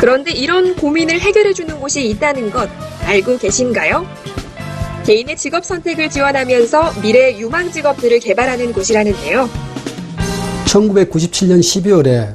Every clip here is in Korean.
그런데 이런 고민을 해결해주는 곳이 있다는 것 알고 계신가요? 개인의 직업 선택을 지원하면서 미래 유망 직업들을 개발하는 곳이라는데요. 1997년 12월에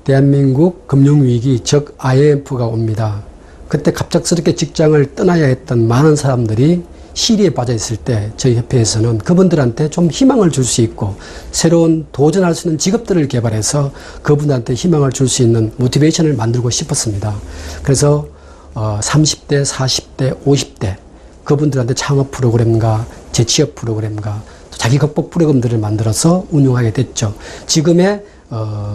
대한민국 금융위기 즉 IMF가 옵니다. 그때 갑작스럽게 직장을 떠나야 했던 많은 사람들이 시리에 빠져 있을 때 저희 협회에서는 그분들한테 좀 희망을 줄 수 있고 새로운 도전할 수 있는 직업들을 개발해서 그분들한테 희망을 줄 수 있는 모티베이션을 만들고 싶었습니다. 그래서 30대, 40대, 50대 그분들한테 창업 프로그램과 재취업 프로그램과 자기 극복 프로그램들을 만들어서 운영하게 됐죠. 지금의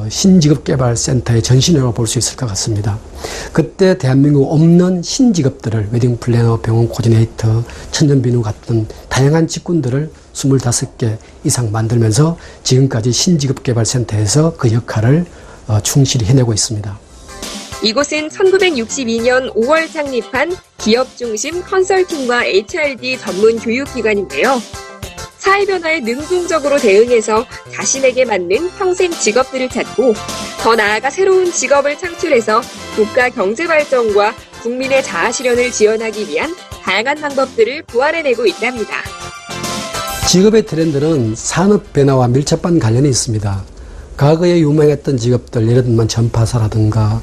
신직업개발센터의 전신이라고 볼 수 있을 것 같습니다. 그때 대한민국 없는 신직업들을 웨딩 플래너, 병원 코디네이터, 천연비누 같은 다양한 직군들을 25개 이상 만들면서 지금까지 신직업개발센터에서 그 역할을 충실히 해내고 있습니다. 이곳은 1962년 5월 창립한 기업 중심 컨설팅과 HRD 전문 교육기관인데요. 사회 변화에 능동적으로 대응해서 자신에게 맞는 평생 직업들을 찾고 더 나아가 새로운 직업을 창출해서 국가 경제 발전과 국민의 자아 실현을 지원하기 위한 다양한 방법들을 부활해내고 있답니다. 직업의 트렌드는 산업 변화와 밀접한 관련이 있습니다. 과거에 유명했던 직업들, 예를 들면 전파사라든가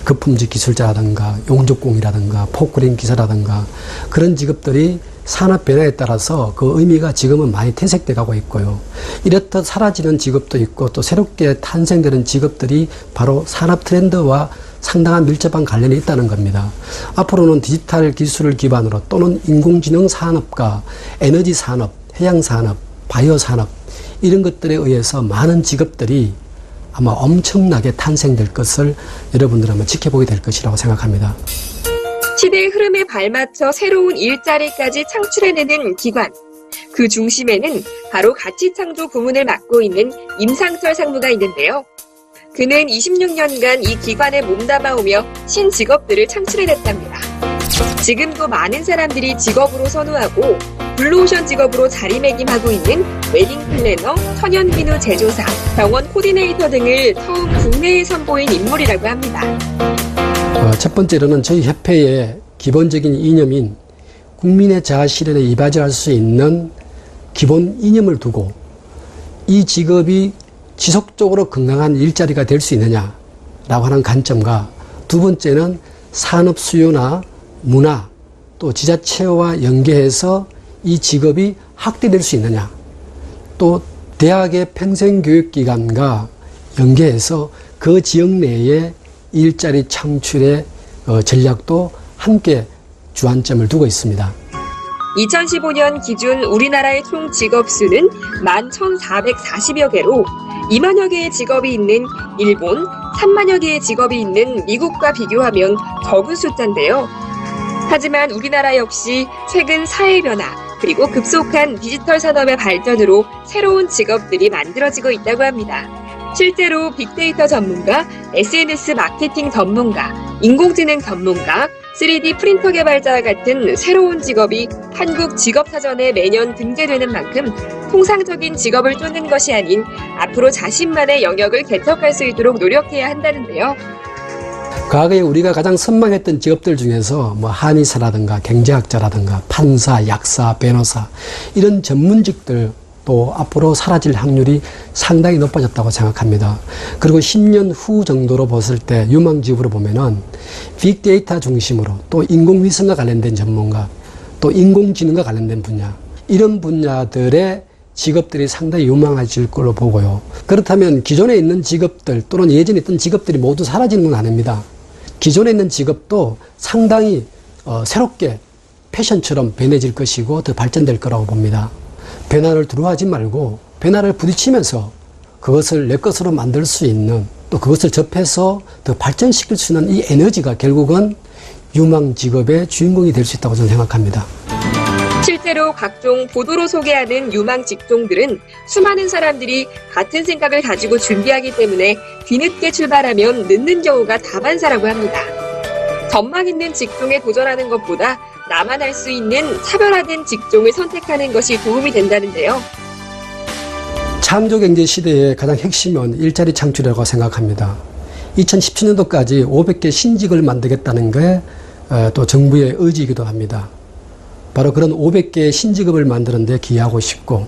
급품질 기술자라든가 용접공이라든가 포크레인 기사라든가 그런 직업들이 산업 변화에 따라서 그 의미가 지금은 많이 퇴색돼 가고 있고요. 이렇듯 사라지는 직업도 있고 또 새롭게 탄생되는 직업들이 바로 산업 트렌드와 상당한 밀접한 관련이 있다는 겁니다. 앞으로는 디지털 기술을 기반으로 또는 인공지능 산업과 에너지 산업, 해양 산업, 바이오 산업 이런 것들에 의해서 많은 직업들이 아마 엄청나게 탄생될 것을 여러분들 한번 지켜보게 될 것이라고 생각합니다. 시대의 흐름에 발맞춰 새로운 일자리까지 창출해내는 기관. 그 중심에는 바로 가치창조 부문을 맡고 있는 임상철 상무가 있는데요. 그는 26년간 이 기관에 몸담아오며 신직업들을 창출해냈답니다. 지금도 많은 사람들이 직업으로 선호하고 블루오션 직업으로 자리매김하고 있는 웨딩 플래너, 천연비누 제조사, 병원 코디네이터 등을 처음 국내에 선보인 인물이라고 합니다. 첫 번째로는 저희 협회의 기본적인 이념인 국민의 자아 실현에 이바지할 수 있는 기본 이념을 두고 이 직업이 지속적으로 건강한 일자리가 될 수 있느냐라고 하는 관점과 두 번째는 산업 수요나 문화 또 지자체와 연계해서 이 직업이 확대될 수 있느냐 또 대학의 평생교육기관과 연계해서 그 지역 내에 일자리 창출의 전략도 함께 주안점을 두고 있습니다. 2015년 기준 우리나라의 총 직업 수는 11,440여 개로 2만여 개의 직업이 있는 일본, 3만여 개의 직업이 있는 미국과 비교하면 적은 숫자인데요. 하지만 우리나라 역시 최근 사회 변화 그리고 급속한 디지털 산업의 발전으로 새로운 직업들이 만들어지고 있다고 합니다. 실제로 빅데이터 전문가, SNS 마케팅 전문가, 인공지능 전문가, 3D 프린터 개발자 같은 새로운 직업이 한국 직업사전에 매년 등재되는 만큼 통상적인 직업을 쫓는 것이 아닌 앞으로 자신만의 영역을 개척할 수 있도록 노력해야 한다는데요. 과거에 우리가 가장 선망했던 직업들 중에서 한의사라든가 경제학자라든가 판사, 약사, 변호사 이런 전문직들 또 앞으로 사라질 확률이 상당히 높아졌다고 생각합니다. 그리고 10년 후 정도로 봤을 때 유망직으로 보면은 빅데이터 중심으로 또 인공위성과 관련된 전문가 또 인공지능과 관련된 분야 이런 분야들의 직업들이 상당히 유망해질 걸로 보고요. 그렇다면 기존에 있는 직업들 또는 예전에 있던 직업들이 모두 사라지는 건 아닙니다. 기존에 있는 직업도 상당히 새롭게 패션처럼 변해질 것이고 더 발전될 거라고 봅니다. 변화를 두려워하지 말고 변화를 부딪히면서 그것을 내 것으로 만들 수 있는 또 그것을 접해서 더 발전시킬 수 있는 이 에너지가 결국은 유망 직업의 주인공이 될 수 있다고 저는 생각합니다. 실제로 각종 보도로 소개하는 유망 직종들은 수많은 사람들이 같은 생각을 가지고 준비하기 때문에 뒤늦게 출발하면 늦는 경우가 다반사라고 합니다. 전망 있는 직종에 도전하는 것보다 나만 할 수 있는 차별화된 직종을 선택하는 것이 도움이 된다는데요. 창조경제 시대의 가장 핵심은 일자리 창출이라고 생각합니다. 2017년도까지 500개 신직을 만들겠다는 게 또 정부의 의지이기도 합니다. 바로 그런 500개의 신직업을 만드는 데 기여하고 싶고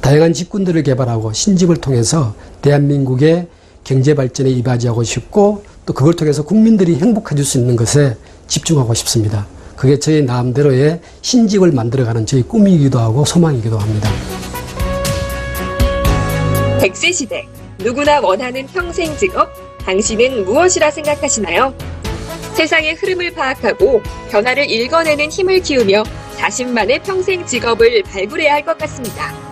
다양한 직군들을 개발하고 신직을 통해서 대한민국의 경제 발전에 이바지하고 싶고 또 그걸 통해서 국민들이 행복해질 수 있는 것에 집중하고 싶습니다. 그게 저희 나름대로의 신직을 만들어가는 저희 꿈이기도 하고 소망이기도 합니다. 100세 시대, 누구나 원하는 평생 직업, 당신은 무엇이라 생각하시나요? 세상의 흐름을 파악하고 변화를 읽어내는 힘을 키우며 자신만의 평생 직업을 발굴해야 할 것 같습니다.